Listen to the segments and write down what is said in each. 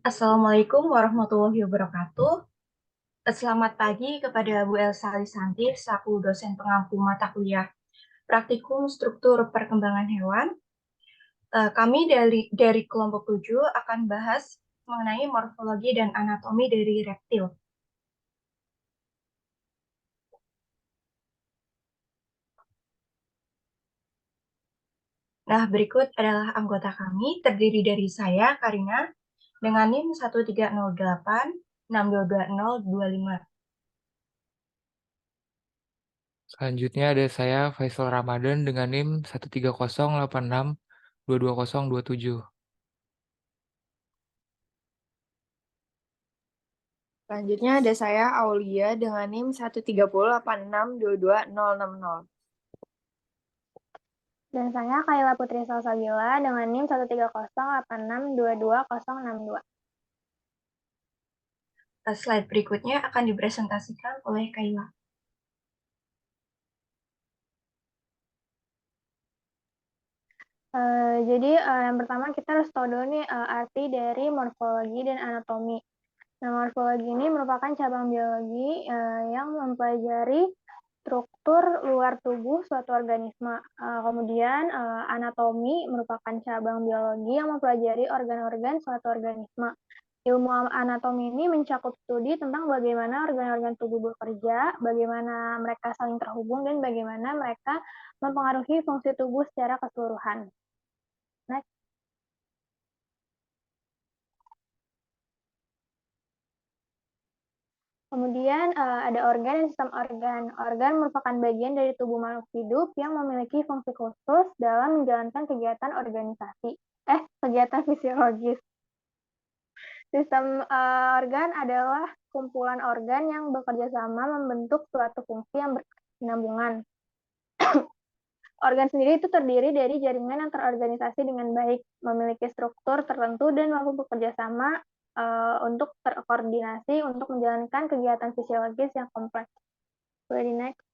Assalamualaikum warahmatullahi wabarakatuh. Selamat pagi kepada Bu Elsa Lisanti, selaku dosen pengampu mata kuliah Praktikum Struktur Perkembangan Hewan. Kami dari kelompok 7 akan bahas mengenai morfologi dan anatomi dari reptil. Nah, berikut adalah anggota kami, terdiri dari saya, Karina, dengan NIM 1308 622025. Selanjutnya ada saya Faisal Ramadan dengan NIM 13086 22027. Selanjutnya ada saya Aulia dengan NIM 13086222060. Dan saya Kayla Putri Salsabila dengan NIM 13086222062. Slide berikutnya akan dipresentasikan oleh Kayla. Jadi yang pertama kita harus tahu dulu nih arti dari morfologi dan anatomi. Nah, morfologi ini merupakan cabang biologi yang mempelajari struktur luar tubuh suatu organisme. Kemudian anatomi merupakan cabang biologi yang mempelajari organ-organ suatu organisme. Ilmu anatomi ini mencakup studi tentang bagaimana organ-organ tubuh bekerja, bagaimana mereka saling terhubung, dan bagaimana mereka mempengaruhi fungsi tubuh secara keseluruhan. Next. Kemudian ada organ dan sistem organ. Organ merupakan bagian dari tubuh makhluk hidup yang memiliki fungsi khusus dalam menjalankan kegiatan fisiologis. Sistem organ adalah kumpulan organ yang bekerja sama membentuk suatu fungsi yang berkesinambungan. Organ sendiri itu terdiri dari jaringan yang terorganisasi dengan baik, memiliki struktur tertentu dan mampu bekerja sama untuk terkoordinasi untuk menjalankan kegiatan fisiologis yang kompleks. Boleh di next.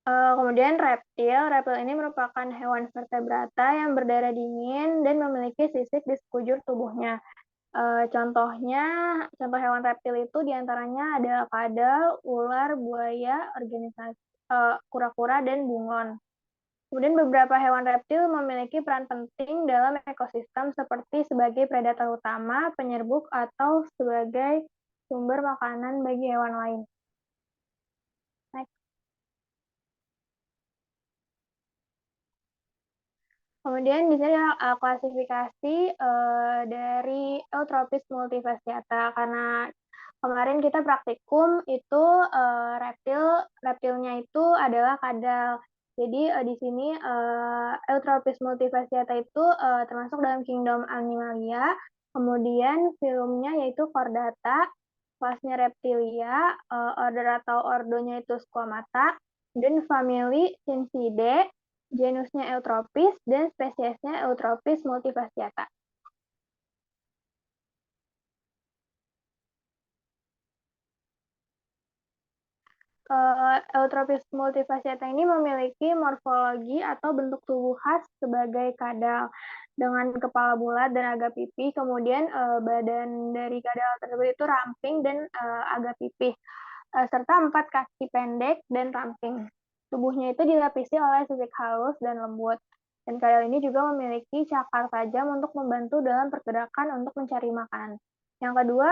Kemudian reptil ini merupakan hewan vertebrata yang berdarah dingin dan memiliki sisik di sekujur tubuhnya. Contoh hewan reptil itu diantaranya ada kadal, ular, buaya, kura-kura, dan bunglon. Kemudian beberapa hewan reptil memiliki peran penting dalam ekosistem seperti sebagai predator utama, penyerbuk, atau sebagai sumber makanan bagi hewan lain. Next. Kemudian di sini klasifikasi dari Eutropis multifasciata, karena kemarin kita praktikum itu reptilnya itu adalah kadal. Jadi di sini Eutropis multifasciata itu termasuk dalam kingdom Animalia. Kemudian filumnya yaitu Chordata, kelasnya Reptilia, order atau ordonya itu Squamata, dan family Cincidae, genusnya Eutropis, dan spesiesnya Eutropis multifasciata. Eutropis multifasciata ini memiliki morfologi atau bentuk tubuh khas sebagai kadal dengan kepala bulat dan agak pipih. Kemudian badan dari kadal tersebut itu ramping dan agak pipih, serta 4 kaki pendek dan ramping. Tubuhnya itu dilapisi oleh sisik halus dan lembut. Dan kadal ini juga memiliki cakar tajam untuk membantu dalam pergerakan untuk mencari makanan. Yang kedua,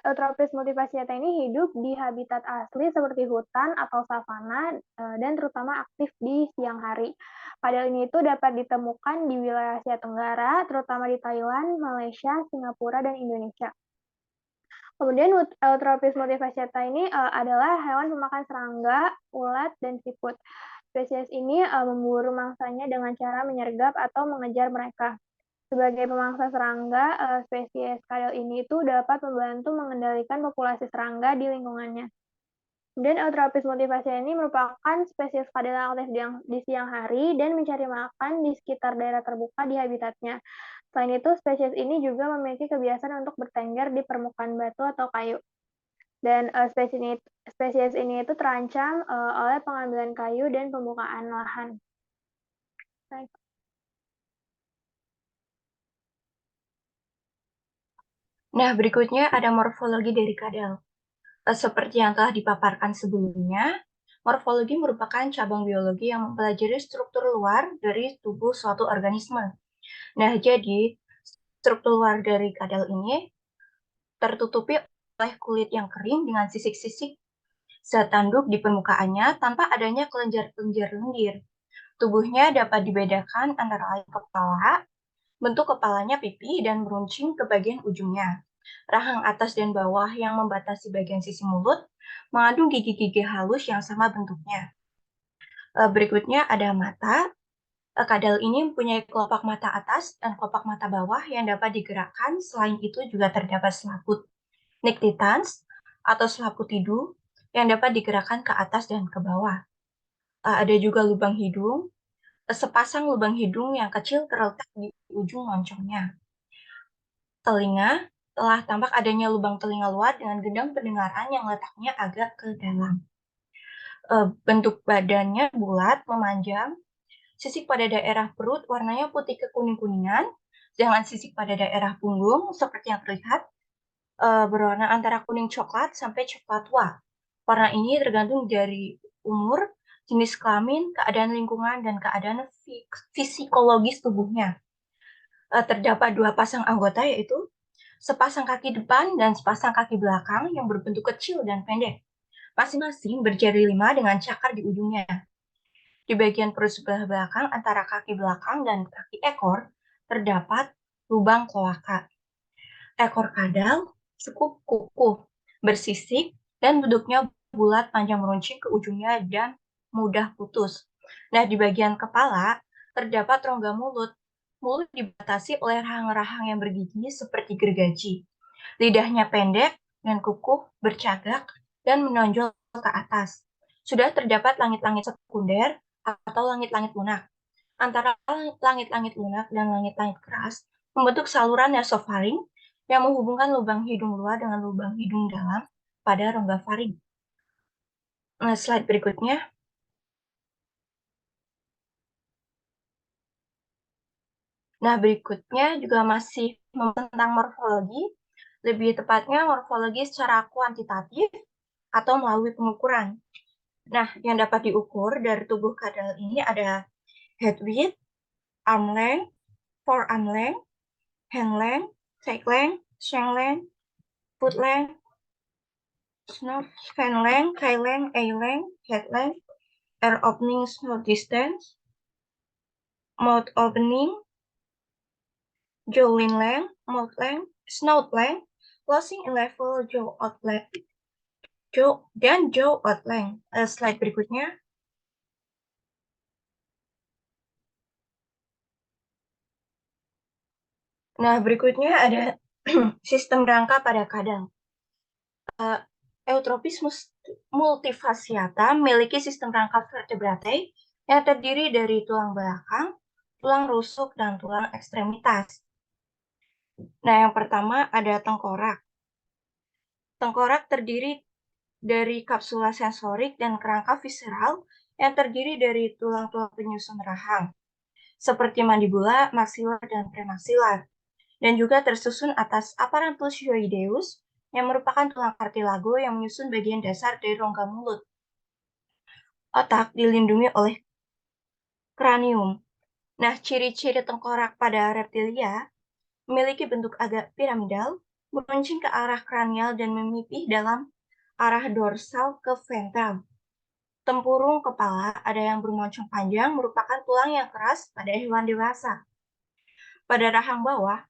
Eutropis multifasciata ini hidup di habitat asli seperti hutan atau savana dan terutama aktif di siang hari. Kadal ini itu dapat ditemukan di wilayah Asia Tenggara, terutama di Thailand, Malaysia, Singapura, dan Indonesia. Kemudian Eutropis multifasciata ini adalah hewan pemakan serangga, ulat, dan siput. Spesies ini memburu mangsanya dengan cara menyergap atau mengejar mereka. Sebagai pemangsa serangga, spesies kadal ini itu dapat membantu mengendalikan populasi serangga di lingkungannya. Kemudian Eutropis multifasciata ini merupakan spesies kadal yang aktif di siang hari dan mencari makan di sekitar daerah terbuka di habitatnya. Selain itu, spesies ini juga memiliki kebiasaan untuk bertengger di permukaan batu atau kayu. Dan spesies ini itu terancam oleh pengambilan kayu dan pembukaan lahan. Baik. Nah, berikutnya ada morfologi dari kadal. Seperti yang telah dipaparkan sebelumnya, morfologi merupakan cabang biologi yang mempelajari struktur luar dari tubuh suatu organisme. Nah, jadi struktur luar dari kadal ini tertutupi oleh kulit yang kering dengan sisik-sisik zat tanduk di permukaannya tanpa adanya kelenjar-kelenjar lendir. Tubuhnya dapat dibedakan antara lain kepala, bentuk kepalanya pipi, dan meruncing ke bagian ujungnya. Rahang atas dan bawah yang membatasi bagian sisi mulut mengandung gigi-gigi halus yang sama bentuknya. Berikutnya ada mata. Kadal ini mempunyai kelopak mata atas dan kelopak mata bawah yang dapat digerakkan. Selain itu juga terdapat selaput nictitans atau selaput hidung yang dapat digerakkan ke atas dan ke bawah. Ada juga lubang hidung, sepasang lubang hidung yang kecil terletak di ujung moncongnya. Telinga, telah tampak adanya lubang telinga luar dengan gendang pendengaran yang letaknya agak ke dalam. Bentuk badannya bulat, memanjang, sisik pada daerah perut warnanya putih ke kuning-kuningan, sedangkan sisik pada daerah punggung seperti yang terlihat berwarna antara kuning coklat sampai coklat tua. Warna ini tergantung dari umur, jenis kelamin, keadaan lingkungan, dan keadaan fisikologis tubuhnya. Terdapat 2 pasang anggota, yaitu sepasang kaki depan dan sepasang kaki belakang yang berbentuk kecil dan pendek. Masing-masing berjari 5 dengan cakar di ujungnya. Di bagian perut sebelah belakang antara kaki belakang dan kaki ekor terdapat lubang kloaka. Ekor kadal cukup kukuh, bersisik, dan bentuknya bulat panjang meruncing ke ujungnya dan mudah putus. Nah, di bagian kepala terdapat rongga mulut. Mulut dibatasi oleh rahang-rahang yang bergigi seperti gergaji. Lidahnya pendek dan kukuh, bercagak, dan menonjol ke atas. Sudah terdapat langit-langit sekunder atau langit-langit lunak. Antara langit-langit lunak dan langit-langit keras membentuk saluran nasofaring yang menghubungkan lubang hidung luar dengan lubang hidung dalam pada rongga faring. Nah, slide berikutnya. Nah, berikutnya juga masih tentang morfologi, lebih tepatnya morfologi secara kuantitatif atau melalui pengukuran. Nah, yang dapat diukur dari tubuh kadal ini ada head width, arm length, forearm length, hand length, thigh length, shank length, foot length, snout, fan length, tail length, eye length, head length, ear opening, snout distance, mouth opening, jawline length, mouth length, snout length, closing in level jaw out length, dan jaw out length. Slide berikutnya. Nah, berikutnya ada sistem rangka pada kadal. Eutropis multifasciata memiliki sistem rangka vertebrate yang terdiri dari tulang belakang, tulang rusuk, dan tulang ekstremitas. Nah, yang pertama ada tengkorak. Tengkorak terdiri dari kapsula sensorik dan kerangka visceral yang terdiri dari tulang-tulang penyusun rahang, seperti mandibula, maxilar, dan premaxilar, dan juga tersusun atas apparatus hyoideus yang merupakan tulang kartilago yang menyusun bagian dasar dari rongga mulut. Otak dilindungi oleh kranium. Nah, ciri-ciri tengkorak pada reptilia memiliki bentuk agak piramidal, meruncing ke arah kranial dan memipih dalam arah dorsal ke ventral. Tempurung kepala ada yang bermoncong panjang merupakan tulang yang keras pada hewan dewasa. Pada rahang bawah,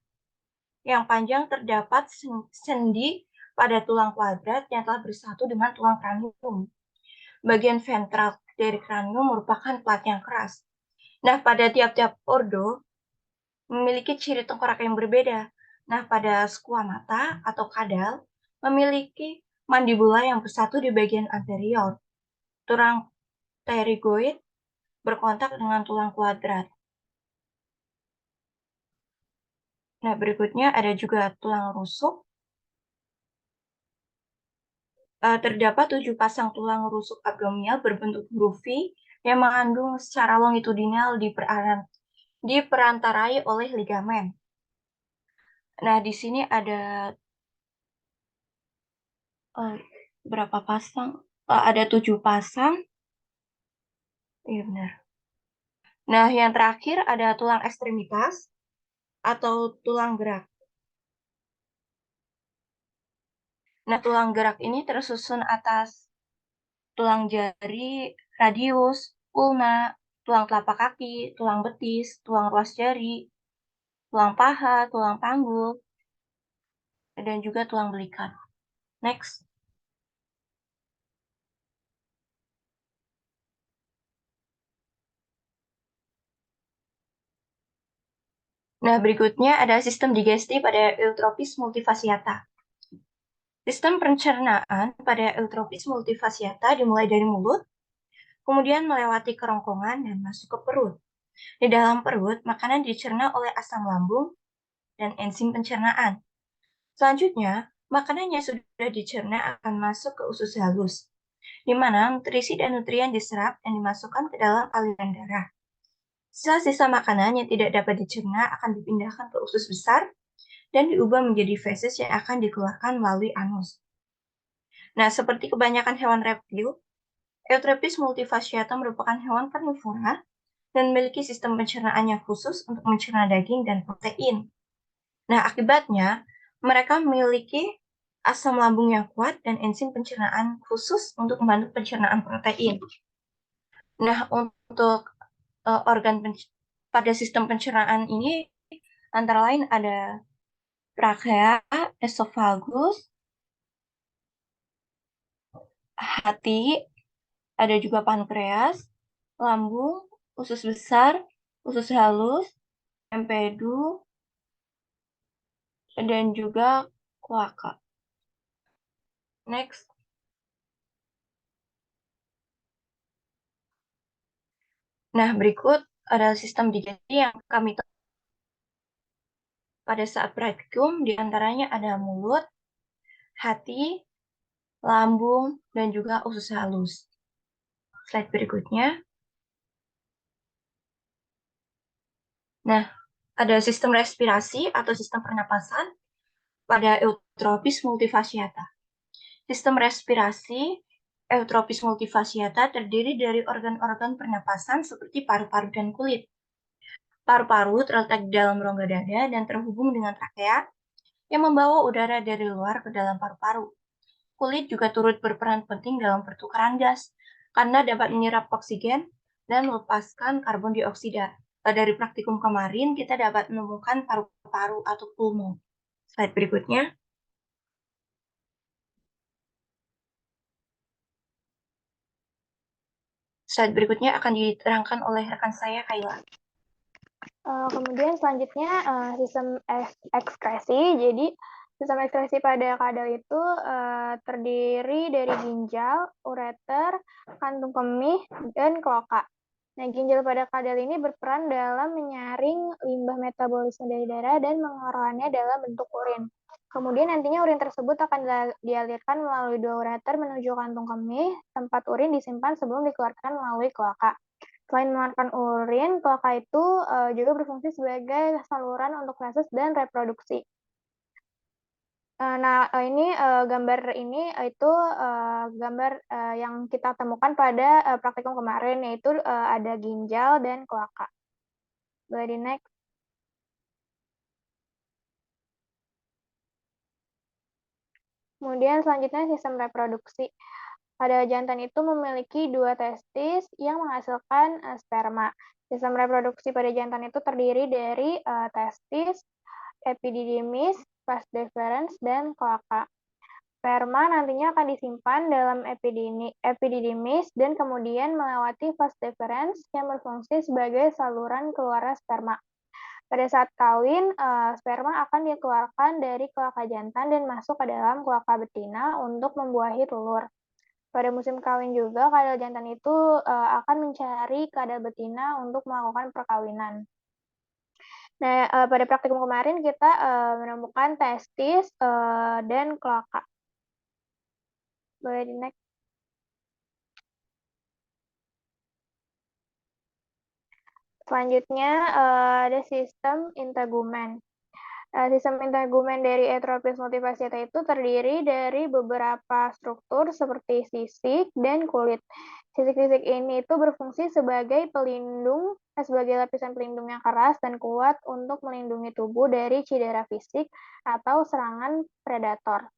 yang panjang terdapat sendi pada tulang kuadrat yang telah bersatu dengan tulang kranium. Bagian ventral dari kranium merupakan plat yang keras. Nah, pada tiap-tiap ordo memiliki ciri tengkorak yang berbeda. Nah, pada squamata atau kadal memiliki mandibula yang bersatu di bagian anterior. Tulang pterygoid berkontak dengan tulang kuadrat. Nah, berikutnya ada juga tulang rusuk. Terdapat 7 pasang tulang rusuk abdominal berbentuk huruf V yang mengandung secara longitudinal diperantarai oleh ligamen. Nah, di sini ada berapa pasang? Ada 7 pasang. Iya benar. Nah, yang terakhir ada tulang ekstremitas atau tulang gerak. Nah, tulang gerak ini tersusun atas tulang jari, radius, ulna, tulang telapak kaki, tulang betis, tulang ruas jari, tulang paha, tulang panggul, dan juga tulang belikat. Next. Nah, berikutnya ada sistem digesti pada Eutrophis multifasciata. Sistem pencernaan pada Eutrophis multifasciata dimulai dari mulut, kemudian melewati kerongkongan dan masuk ke perut. Di dalam perut, makanan dicerna oleh asam lambung dan enzim pencernaan. Selanjutnya, makanan yang sudah dicerna akan masuk ke usus halus, di mana nutrisi dan nutrien diserap dan dimasukkan ke dalam aliran darah. Sisa-sisa makanan yang tidak dapat dicerna akan dipindahkan ke usus besar dan diubah menjadi feses yang akan dikeluarkan melalui anus. Nah, seperti kebanyakan hewan reptil, Eutrophis multifasciata merupakan hewan karnivora dan memiliki sistem pencernaan yang khusus untuk mencerna daging dan protein. Nah, akibatnya, mereka memiliki asam lambung yang kuat dan enzim pencernaan khusus untuk membantu pencernaan protein. Nah, untuk organ pada sistem pencernaan ini antara lain ada trakea, esofagus, hati, ada juga pankreas, lambung, usus besar, usus halus, empedu, dan juga kloaka. Next. Nah, berikut adalah sistem digesti yang kami temukan pada saat praktikum, diantaranya ada mulut, hati, lambung, dan juga usus halus. Slide berikutnya. Nah, ada sistem respirasi atau sistem pernapasan pada Eutrophis multifasciata. Sistem respirasi Eutrophis multifasciata terdiri dari organ-organ pernapasan seperti paru-paru dan kulit. Paru-paru terletak di dalam rongga dada dan terhubung dengan trakea yang membawa udara dari luar ke dalam paru-paru. Kulit juga turut berperan penting dalam pertukaran gas karena dapat menyerap oksigen dan melepaskan karbon dioksida. Dari praktikum kemarin, kita dapat menemukan paru-paru atau pulmo. Slide berikutnya. Slide berikutnya akan diterangkan oleh rekan saya, Kayla. Kemudian selanjutnya sistem ekskresi. Jadi sistem ekskresi pada kadal itu terdiri dari ginjal, ureter, kantung kemih, dan kloaka. Nah, ginjal pada kadal ini berperan dalam menyaring limbah metabolisme dari darah dan mengolahnya dalam bentuk urin. Kemudian nantinya urin tersebut akan dialirkan melalui dua ureter menuju kantung kemih, tempat urin disimpan sebelum dikeluarkan melalui kloaka. Selain mengeluarkan urin, kloaka itu juga berfungsi sebagai saluran untuk feses dan reproduksi. Nah, ini gambar ini itu gambar yang kita temukan pada praktikum kemarin, yaitu ada ginjal dan kloaka. Boleh di next. Kemudian selanjutnya sistem reproduksi. Pada jantan itu memiliki dua testis yang menghasilkan sperma. Sistem reproduksi pada jantan itu terdiri dari testis, epididymis, vas deferens, dan kloaka. Sperma nantinya akan disimpan dalam epididymis dan kemudian melewati vas deferens yang berfungsi sebagai saluran keluar sperma. Pada saat kawin, sperma akan dikeluarkan dari kloaka jantan dan masuk ke dalam kloaka betina untuk membuahi telur. Pada musim kawin juga, kadal jantan itu akan mencari kadal betina untuk melakukan perkawinan. Nah, pada praktikum kemarin kita menemukan testis dan kloaka. Boleh di next. Selanjutnya ada sistem integumen. Sistem integumen dari Eutrophis multifasciata itu terdiri dari beberapa struktur seperti sisik dan kulit. Sisik-sisik ini itu berfungsi sebagai sebagai lapisan pelindung yang keras dan kuat untuk melindungi tubuh dari cedera fisik atau serangan predator.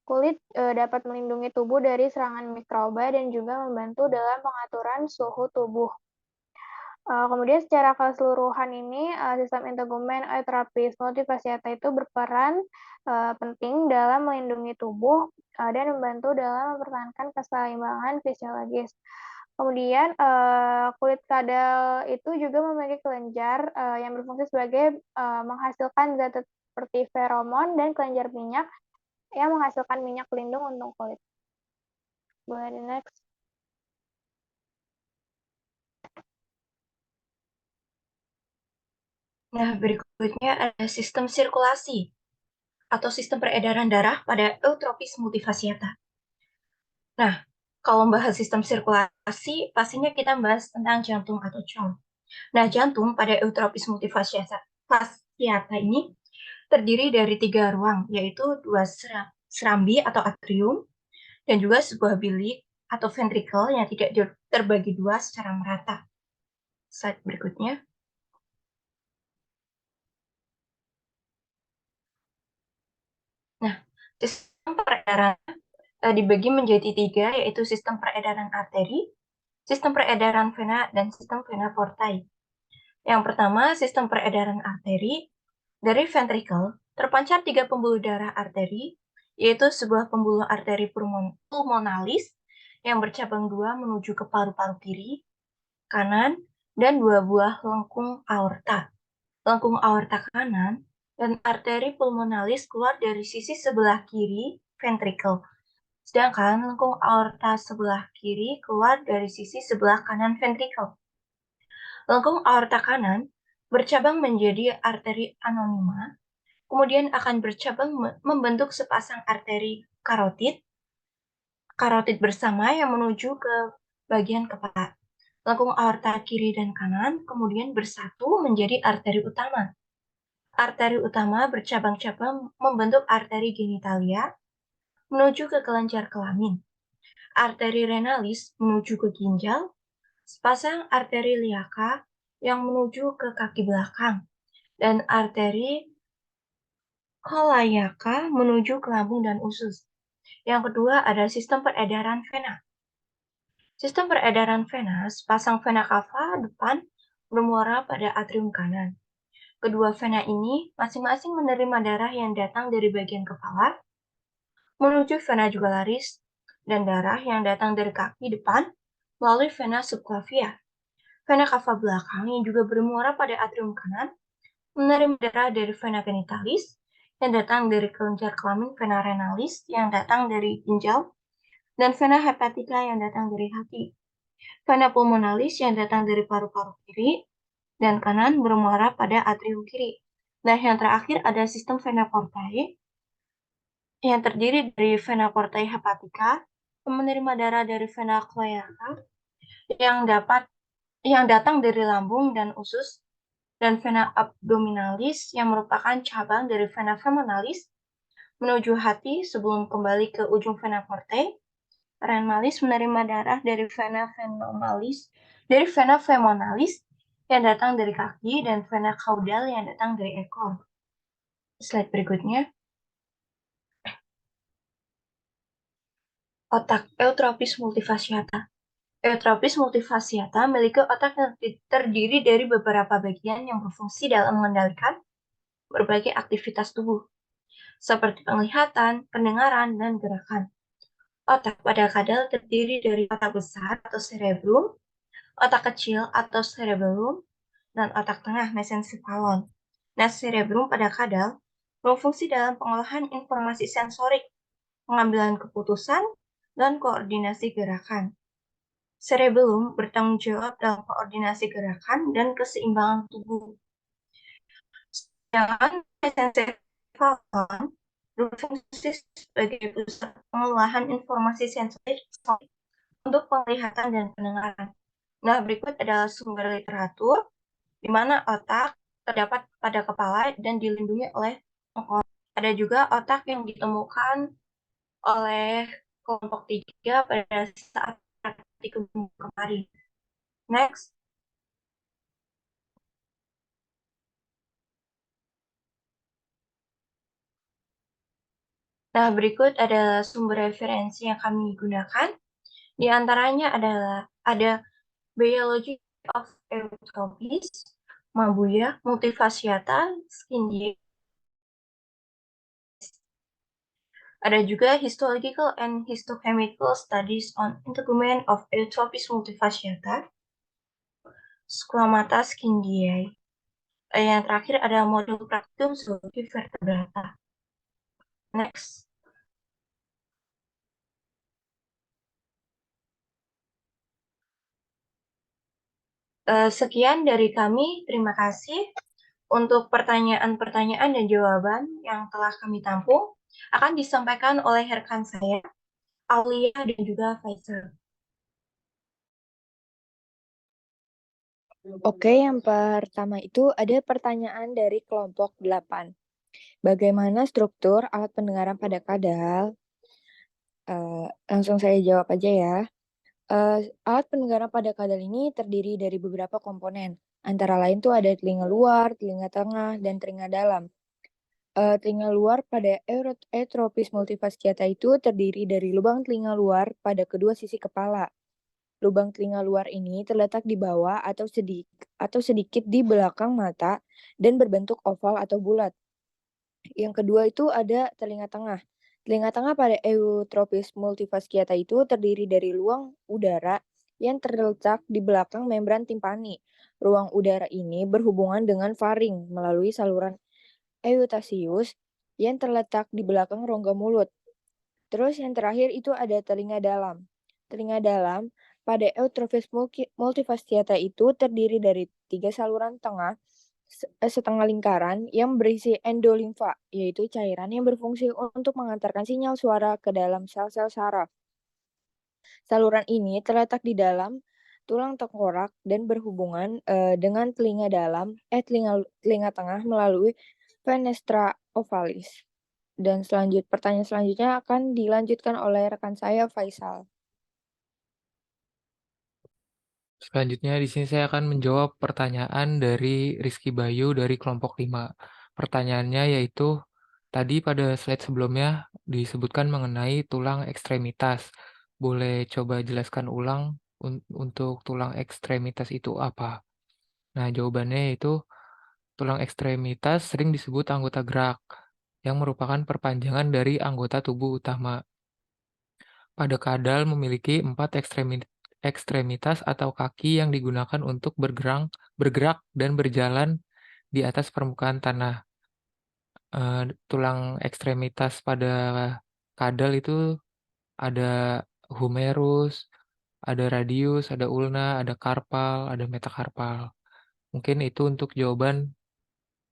Kulit dapat melindungi tubuh dari serangan mikroba dan juga membantu dalam pengaturan suhu tubuh. Kemudian secara keseluruhan ini, sistem integumen Eutrophis multifasciata itu berperan penting dalam melindungi tubuh dan membantu dalam mempertahankan keseimbangan fisiologis. Kemudian kulit kadal itu juga memiliki kelenjar yang berfungsi sebagai menghasilkan zat seperti feromon dan kelenjar minyak yang menghasilkan minyak pelindung untuk kulit. Boleh di next. Nah, berikutnya ada sistem sirkulasi atau sistem peredaran darah pada Eutrophis multifasciata. Nah, kalau membahas sistem sirkulasi, pastinya kita membahas tentang jantung atau COM. Nah, jantung pada Eutrophis multifasciata ini terdiri dari 3 ruang, yaitu 2 serambi atau atrium, dan juga sebuah bilik atau ventricle yang tidak terbagi 2 secara merata. Slide berikutnya. Nah, sistem peredaran dibagi menjadi 3, yaitu sistem peredaran arteri, sistem peredaran vena, dan sistem vena portae. Yang pertama, sistem peredaran arteri. Dari ventricle, terpancar 3 pembuluh darah arteri, yaitu sebuah pembuluh arteri pulmonalis yang bercabang 2 menuju ke paru-paru kiri, kanan, dan 2 buah lengkung aorta. Lengkung aorta kanan dan arteri pulmonalis keluar dari sisi sebelah kiri ventricle, sedangkan lengkung aorta sebelah kiri keluar dari sisi sebelah kanan ventricle. Lengkung aorta kanan bercabang menjadi arteri anonima, kemudian akan bercabang membentuk sepasang arteri karotid bersama yang menuju ke bagian kepala. Lengkung aorta kiri dan kanan kemudian bersatu menjadi arteri utama. Arteri utama bercabang-cabang membentuk arteri genitalia menuju ke kelenjar kelamin. Arteri renalis menuju ke ginjal, sepasang arteri iliaca yang menuju ke kaki belakang, dan arteri cholaeaca menuju ke lambung dan usus. Yang kedua ada sistem peredaran vena. Sistem peredaran vena, sepasang vena cava depan bermuara pada atrium kanan. Kedua vena ini masing-masing menerima darah yang datang dari bagian kepala menuju vena jugularis dan darah yang datang dari kaki depan melalui vena subclavia. Vena cava belakang yang juga bermuara pada atrium kanan menerima darah dari vena genitalis yang datang dari kelenjar kelamin, vena renalis yang datang dari ginjal, dan vena hepatica yang datang dari hati. Vena pulmonalis yang datang dari paru-paru kiri dan kanan bermuara pada atrium kiri. Nah, yang terakhir ada sistem vena portae yang terdiri dari vena portae hepatica yang menerima darah dari vena cloaca yang datang dari lambung dan usus, dan vena abdominalis yang merupakan cabang dari vena femonalis menuju hati sebelum kembali ke ujung vena portae. Renalis menerima darah dari vena femonalis yang datang dari kaki dan vena caudal yang datang dari ekor. Slide berikutnya. Otak Eutrophis multifasciata. Eutrophis multifasciata memiliki otak yang terdiri dari beberapa bagian yang berfungsi dalam mengendalikan berbagai aktivitas tubuh, seperti penglihatan, pendengaran, dan gerakan. Otak pada kadal terdiri dari otak besar atau cerebrum, otak kecil atau cerebellum, dan otak tengah mesencephalon. Nah, cerebrum pada kadal berfungsi dalam pengolahan informasi sensorik, pengambilan keputusan, dan koordinasi gerakan. Cerebellum bertanggung jawab dalam koordinasi gerakan dan keseimbangan tubuh. Sedangkan mesencephalon berfungsi sebagai pusat pengolahan informasi sensorik untuk penglihatan dan pendengaran. Nah, berikut adalah sumber literatur di mana otak terdapat pada kepala dan dilindungi oleh Ada juga otak yang ditemukan oleh kelompok 3 pada saat praktikum kemarin. Next. Nah, berikut adalah sumber referensi yang kami gunakan. Di antaranya ada Biology of Eutropis, Mabuya, Multifasciata, Skindia. Ada juga Histological and Histochemical Studies on Integument of Eutropis Multifasciata, Squamata Skindiae. Yang terakhir ada modul praktikum zoologi vertebrata. Next. Sekian dari kami, terima kasih. Untuk pertanyaan-pertanyaan dan jawaban yang telah kami tampung akan disampaikan oleh rekan saya, Aulia dan juga Faisal. Oke, yang pertama itu ada pertanyaan dari kelompok 8. Bagaimana struktur alat pendengaran pada kadal? Langsung saya jawab aja ya. Alat pendengaran pada kadal ini terdiri dari beberapa komponen. Antara lain tuh ada telinga luar, telinga tengah, dan telinga dalam. Telinga luar pada Eutropis multifasciata itu terdiri dari lubang telinga luar pada kedua sisi kepala. Lubang telinga luar ini terletak di bawah atau sedikit di belakang mata dan berbentuk oval atau bulat. Yang kedua itu ada telinga tengah. Telinga tengah pada Eutropis multifasciata itu terdiri dari ruang udara yang terletak di belakang membran timpani. Ruang udara ini berhubungan dengan faring melalui saluran Eutasius yang terletak di belakang rongga mulut. Terus yang terakhir itu ada telinga dalam. Telinga dalam pada Eutropis multifasciata itu terdiri dari 3 saluran tengah setengah lingkaran yang berisi endolimfa, yaitu cairan yang berfungsi untuk mengantarkan sinyal suara ke dalam sel-sel saraf. Saluran ini terletak di dalam tulang tengkorak dan berhubungan dengan telinga tengah melalui fenestra ovalis. Dan pertanyaan selanjutnya akan dilanjutkan oleh rekan saya, Faisal. Selanjutnya di sini saya akan menjawab pertanyaan dari Rizky Bayu dari kelompok 5. Pertanyaannya yaitu, tadi pada slide sebelumnya disebutkan mengenai tulang ekstremitas. Boleh coba jelaskan ulang untuk tulang ekstremitas itu apa? Nah, jawabannya yaitu tulang ekstremitas sering disebut anggota gerak, yang merupakan perpanjangan dari anggota tubuh utama. Pada kadal memiliki 4 ekstremitas atau kaki yang digunakan untuk bergerak dan berjalan di atas permukaan tanah. Tulang ekstremitas pada kadal itu ada humerus, ada radius, ada ulna, ada karpal, ada metakarpal. Mungkin itu untuk jawaban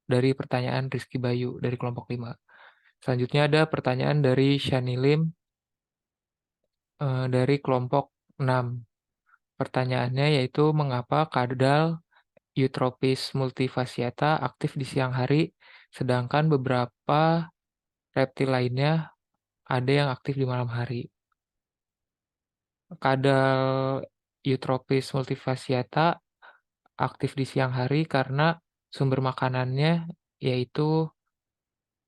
dari pertanyaan Rizky Bayu dari kelompok 5. Selanjutnya ada pertanyaan dari Shani Lim dari kelompok 6. Pertanyaannya yaitu mengapa kadal Eutropis multifasciata aktif di siang hari, sedangkan beberapa reptil lainnya ada yang aktif di malam hari. Kadal Eutropis multifasciata aktif di siang hari karena sumber makanannya yaitu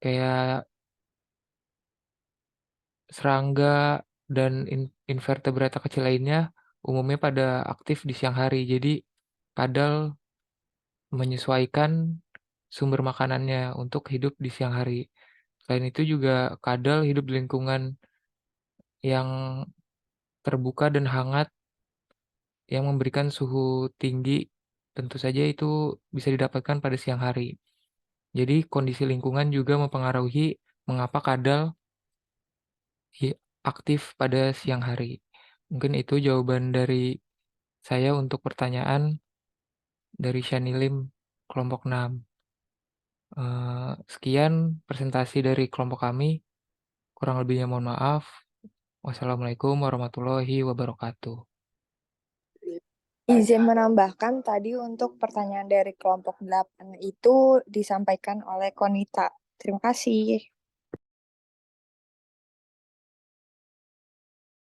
kayak serangga dan invertebrata kecil lainnya umumnya pada aktif di siang hari. Jadi kadal menyesuaikan sumber makanannya untuk hidup di siang hari. Selain itu juga kadal hidup di lingkungan yang terbuka dan hangat yang memberikan suhu tinggi, tentu saja itu bisa didapatkan pada siang hari. Jadi kondisi lingkungan juga mempengaruhi mengapa kadal aktif pada siang hari. Mungkin itu jawaban dari saya untuk pertanyaan dari Shanilim kelompok 6. Sekian presentasi dari kelompok kami. Kurang lebihnya mohon maaf. Wassalamualaikum warahmatullahi wabarakatuh. Izin menambahkan tadi untuk pertanyaan dari kelompok 8 itu disampaikan oleh Konita. Terima kasih.